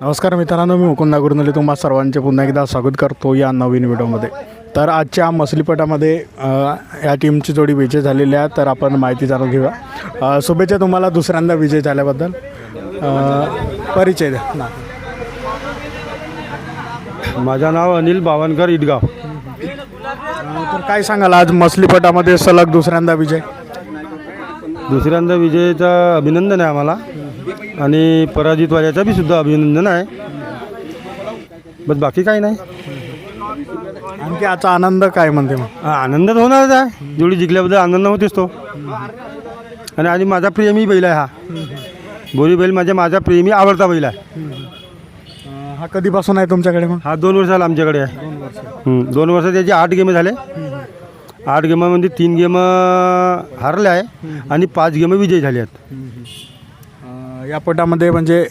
नमस्कार मित्रांनो, मी मुकुंद नागुरनले तुम्हा सर्वांचे पुन्हा एकदा स्वागत करतो या नवीन व्हिडिओमध्ये. तर आजच्या मसलीपटामध्ये या टीमची जोडी विजय झालेली आहे. तर आपण माहिती जाणून घेऊया. शुभेच्छा तुम्हाला दुसऱ्यांदा विजय झाल्याबद्दल. परिचय द्या ना. माझं नाव अनिल बावनकर इटगाव. तर काय सांगाल, आज मसलीपटामध्ये सलग दुसऱ्यांदा विजय? दुसऱ्यांदा विजयचं अभिनंदन आहे आम्हाला आणि पराजितवाल्याचा बी सुद्धा अभिनंदन आहे. बस बाकी काही नाही. आणखी आजचा आनंद काय म्हणते मग? आनंदच होणारच आहे. जोडी जिंकल्याबद्दल आनंद होतेच तो. आणि माझा प्रेमी बैल आहे हा. बोरी बैल माझा प्रेमी आवडता बैल आहे. हा कधीपासून आहे तुमच्याकडे मग? हा 2 वर्ष झाला आमच्याकडे आहे. 2 वर्ष त्याचे 8 गेम झाले. 8 गेमामध्ये 3 गेम हारले आहे आणि 5 गेम विजयी झाले आहेत. या पटामध्ये म्हणजे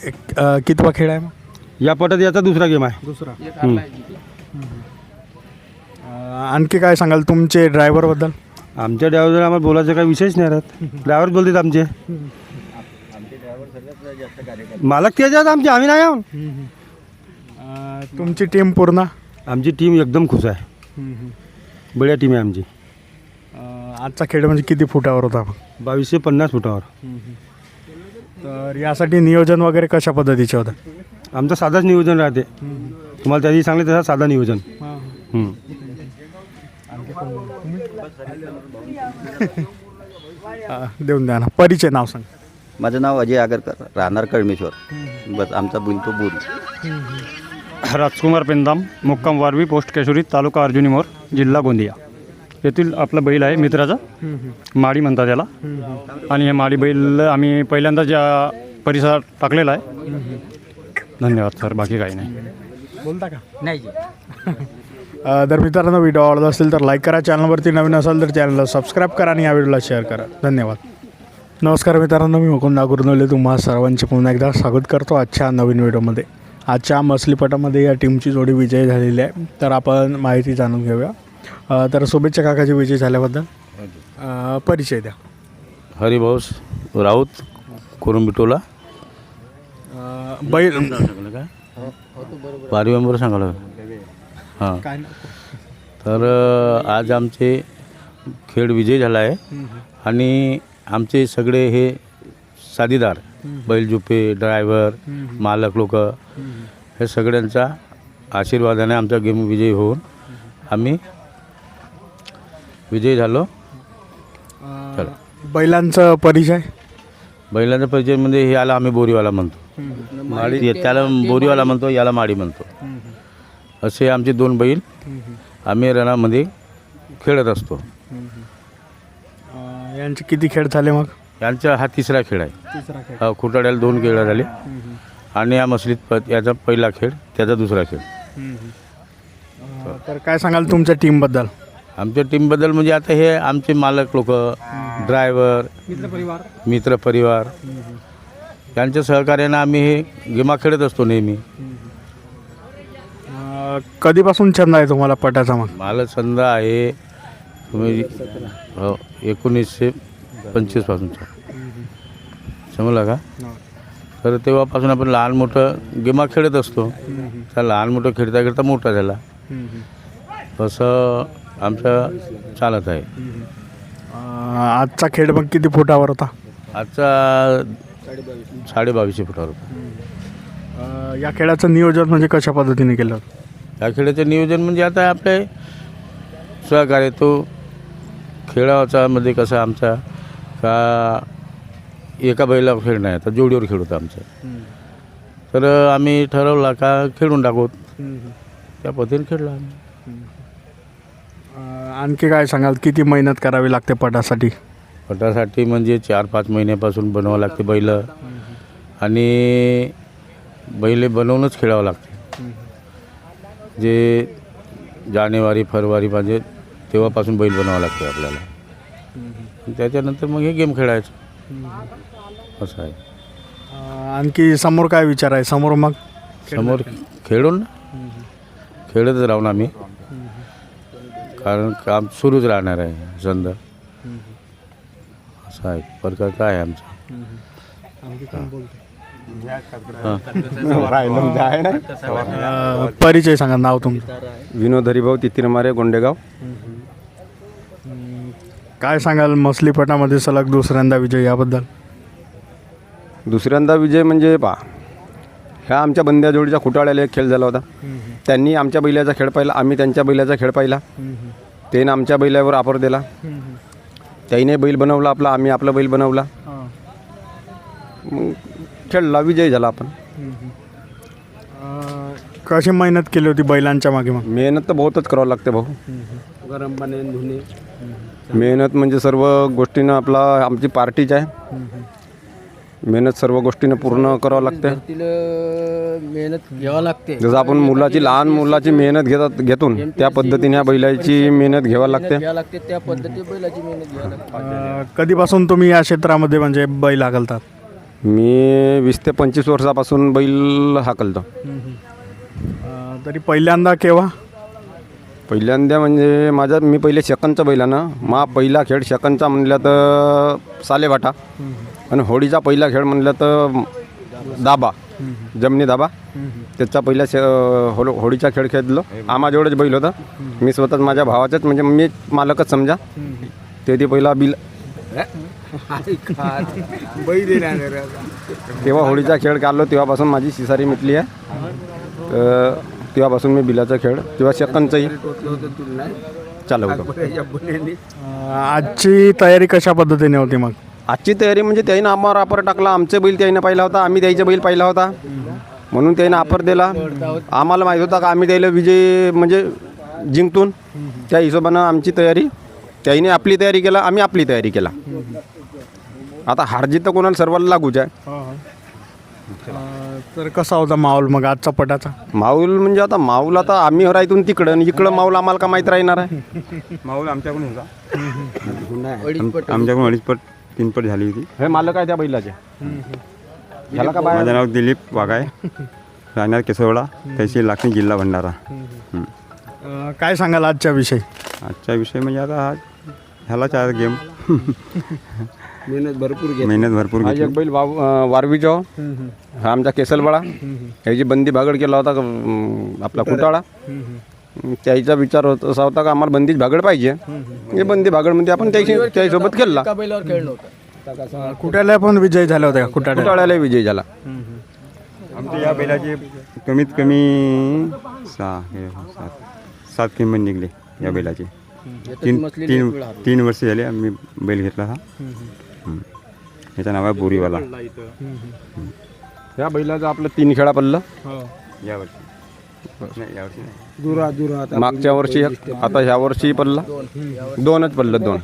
कितवा खेळ आहे मग? या पटात याचा दुसरा गेम आहे. दुसरा. आणखी काय सांगाल तुमचे ड्रायव्हरबद्दल? आमच्या ड्रायव्हर आम्हाला बोलायचं काही विषयच नाही राहत. ड्रायव्हर बोलतात आमचे. मालक तेच आहेत आमचे, आम्ही नाही आहोत. तुमची टीम पूर्ण? आमची टीम एकदम खुश आहे. बढिया टीम आहे आमची. आजचा खेळ म्हणजे किती फुटावर होता? 2250 फुटावर. तर यासाठी नियोजन वगैरे कशा पद्धतीचे होतं? आमचं साधाच नियोजन राहते. तुम्हाला त्याची सांगले तसं साधा नियोजन. देऊन द्या ना. परिचय नाव सांग. माझं नाव अजय आगरकर, राहणार कळमेश्वर. बस आमचा बुल तो बुल. राजकुमार पेंदाम, मुक्काम वारवी, पोस्ट केशोरी, तालुका अर्जुनी मोर, जिल्हा गोंदिया. येथील आपला बैल आहे मित्राचा, माडी म्हणतात त्याला. आणि हे माडी बैल आम्ही पहिल्यांदा ज्या परिसरात टाकलेला आहे. धन्यवाद सर, बाकी काही नाही. बोलता का? नाही. तर मित्रांनो, व्हिडिओ आवडला असेल तर लाईक करा. चॅनलवरती नवीन असाल तर चॅनलला सबस्क्राईब करा आणि या व्हिडिओला शेअर करा. धन्यवाद. नमस्कार मित्रांनो, मी मुकुंद नागुरनले तुम्हा सर्वांचे पुन्हा एकदा स्वागत करतो आजच्या नवीन व्हिडिओमध्ये. आजच्या मसलीपटामध्ये या टीमची जोडी विजयी झालेली आहे. तर आपण माहिती जाणून घेऊया. तर शुभेच्छा काकाची विजय झाल्याबद्दल. परिचय द्या. हरिभाऊ राऊत, कुरुंबिटोला. बैल बारी मेंबर सांगायला. हां, तर आज आमचे खेळ विजय झाला आहे. आणि आमचे सगळे हे साथीदार, बैलजुपे, ड्रायव्हर, मालक लोक, हे सगळ्यांचा आशीर्वादाने आमचा गेम विजयी होऊन आम्ही विजयी झालो. चला. बैलांचा परिचय? बैलांचा परिचय म्हणजे याला आम्ही बोरीवाला म्हणतो. माडी त्याला बोरीवाला म्हणतो, याला माडी म्हणतो. असे आमचे 2 बैल आम्ही रणामध्ये खेळत असतो. यांचे किती खेळ झाले मग? यांचा हा 3रा खेळ आहे. खुटाड्याला 2 खेळ झाले आणि या मसलीत याचा पहिला खेळ, त्याचा दुसरा खेळ. तर काय सांगाल तुमच्या टीमबद्दल? आमच्या टीमबद्दल म्हणजे आता हे आमचे मालक लोक, ड्रायव्हर, मित्रपरिवार यांच्या सहकार्यानं आम्ही हे गेमा खेळत असतो नेहमी. कधीपासून छंद आहे तुम्हाला पटाचा मग? मला छंद आहे तुम्ही 1925 पासूनचा, समजला का? तर तेव्हापासून आपण लहान मोठं गेमा खेळत असतो. त्या लहान मोठं खेळता खेळता मोठा झाला, तसं आमचं चालत आहे. आजचा खेळ मग किती फुटावर होता? आजचा 22.5 फुटावर होता. या खेळाचं नियोजन म्हणजे कशा पद्धतीने केलं? या खेळाचं नियोजन म्हणजे आता आपले सहकार्य, तो खेळाचा मध्ये कसं आमचा का एका बैलावर खेळ नाही, तर जोडीवर खेळ होता आमचा. तर आम्ही ठरवला का खेळून टाकू, त्या पद्धतीने खेळला आम्ही. आणखी काय सांगाल, किती मेहनत करावी लागते पटासाठी? पटासाठी म्हणजे 4-5 महिन्यापासून बनवावं लागते बैल. आणि बैल बनवूनच खेळावं लागते. जे जानेवारी फरवरी म्हणजे तेव्हापासून बैल बनावं लागते आपल्याला. त्याच्यानंतर मग हे गेम खेळायचं, असं आहे. आणखी समोर काय विचार आहे? समोर मग समोर खेळून खेळतच राहू ना आम्ही, कारण काम सुरूच राहणार आहे. छंद असा आहे, प्रकार काय आहे आमचा. परिचय सांगा, नाव तुमचं. विनोद हरिभाऊ तितिरमारे गोंडेगाव. काय सांगाल मसलीपटामध्ये सलग दुसऱ्यांदा विजय याबद्दल? दुसऱ्यांदा विजय म्हणजे ह्या आमच्या बंद्या जोडीच्या खुटाळ्याला एक खेळ झाला होता. त्यांनी आमच्या बैलाचा खेळ पाहिला, आम्ही त्यांच्या बैलाचा खेळ पाहिला. त्याने आमच्या बैलावर आपर दिला, त्याने बैल बनवला आपला, आम्ही आपला बैल बनवला. मग खेळला, विजय झाला आपण. कशी मेहनत केली होती बैलांच्या मागे? मग मेहनत तर बहुतच करावं लागते भाऊ. गरम पाण्याने धुणे. मेहनत म्हणजे सर्व गोष्टीनं आपला आमची पार्टीच आहे. मेहनत सर्व गोष्टीनं पूर्ण करावं लागते. तिला मेहनत घ्यावं लागते. जसं आपण लहान मुलाची मेहनत घेतून त्या पद्धतीने ह्या बैलाची मेहनत घ्यावी लागते. घ्यावं लागते त्या पद्धती बैलाची मेहनत घ्यावं लागते. कधीपासून तुम्ही या क्षेत्रामध्ये म्हणजे बैल हाकलतात? मी 20 ते 25 वर्षापासून बैल हाकलतो. तरी पहिल्यांदा केव्हा? पहिल्यांदा म्हणजे मी पहिले सेकंदचा बैलानं पहिला खेळ सेकंदचा म्हणलं तर सालेभाटा, आणि होळीचा पहिला खेळ म्हणलं तर दाबा, जमनी दाबा. त्याचा पहिला होळीचा खेळ खेळलो. आम्हाजवळच बैल होता, मी स्वतःच माझ्या भावाच्याच म्हणजे मी मालकच समजा. ते पहिला तेव्हा होळीचा खेळ काढलो, तेव्हापासून माझी शिसारी मिटली आहे. तर तेव्हापासून मी बिलाचा खेळ तेव्हा सेकंदचाही चालवतो. आजची तयारी कशा पद्धतीने होती मग? आजची तयारी म्हणजे त्याईनं आम्हाला आपर टाकला, आमचे बैल त्याईनं पाहिला होता, आम्ही त्याईचा बैल पाहिला होता, म्हणून त्याईनं आपर दिला. आम्हाला माहीत होता का आम्ही त्याला विजय म्हणजे जिंकतून, त्या हिशोबानं आमची तयारी, त्याईने आपली तयारी केला, आम्ही आपली तयारी केला. आता हारजीत तर कोणाला सर्वांना लागूच आहे. तर कसा होता माहोल मग आजचा पटाचा? माऊल म्हणजे आता माऊल आता आम्ही राहतून तिकडं आणि इकडं माऊल आम्हाला का माहीत राहणार आहे. माऊल आमच्याकडून होता, आमच्याकडून 2.5 3 पट झाली होती. हे मालक आहे त्या बैलाचे. झाला का माझं नाव दिलीप वाघ आहे, राहणार केसवडा, तहसील लाखनी, जिल्हा भंडारा. काय सांगाल आजच्या विषयी? आजचा विषय म्हणजे आता ह्यालाच आहे गेम. मेहनत भरपूर घ्या. मेहनत भरपूर हा घेतली. एक बैल वारवीचा, हा आमचा केसलबाळा, ह्याची बंदी भागड केला होता आपला कुटाळा. त्याचा विचार असा होता का आम्हाला बंदीच भागड पाहिजे. हे बंदी भागडमध्ये आपण त्याच्यासोबत खेळला. एका बैलावर खेळ नव्हता. कुठल्याला पण विजय झाले होते का? कुटाळ्याला विजय झाला. आमच्या या बैलाचे कमीत कमी 7 किंमत निघले या बैलाचे. 3 वर्ष झाले आम्ही बैल घेतला हा. याचं नाव आहे बोरीवाला. या बैलाचं आपलं 3 खेळा पडलं यावर्षी. नाही, यावर्षी नाही. मागच्या वर्षी एक, आता ह्या वर्षी पडला 2च पडलं 2.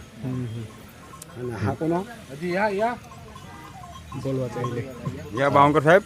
या बावनकर साहेब